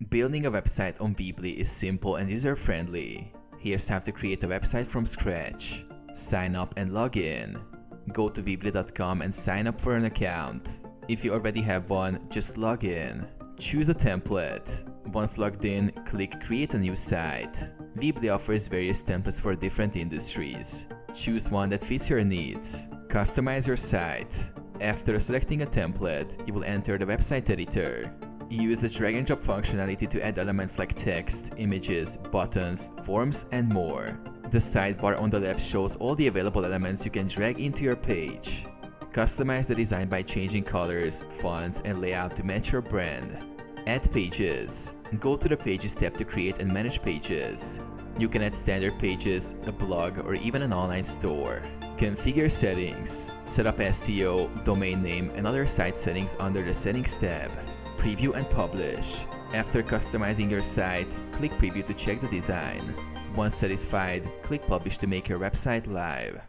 Building a website on Weebly is simple and user-friendly. Here's how to create a website from scratch. Sign up and log in. Go to weebly.com and sign up for an account. If you already have one, just log in. Choose a template. Once logged in, click Create a new site. Weebly offers various templates for different industries. Choose one that fits your needs. Customize your site. After selecting a template, you will enter the website editor. Use the drag and drop functionality to add elements like text, images, buttons, forms, and more. The sidebar on the left shows all the available elements you can drag into your page. Customize the design by changing colors, fonts, and layout to match your brand. Add pages. Go to the Pages tab to create and manage pages. You can add standard pages, a blog, or even an online store. Configure settings. Set up SEO, domain name, and other site settings under the Settings tab. Preview and publish. After customizing your site, click Preview to check the design. Once satisfied, click Publish to make your website live.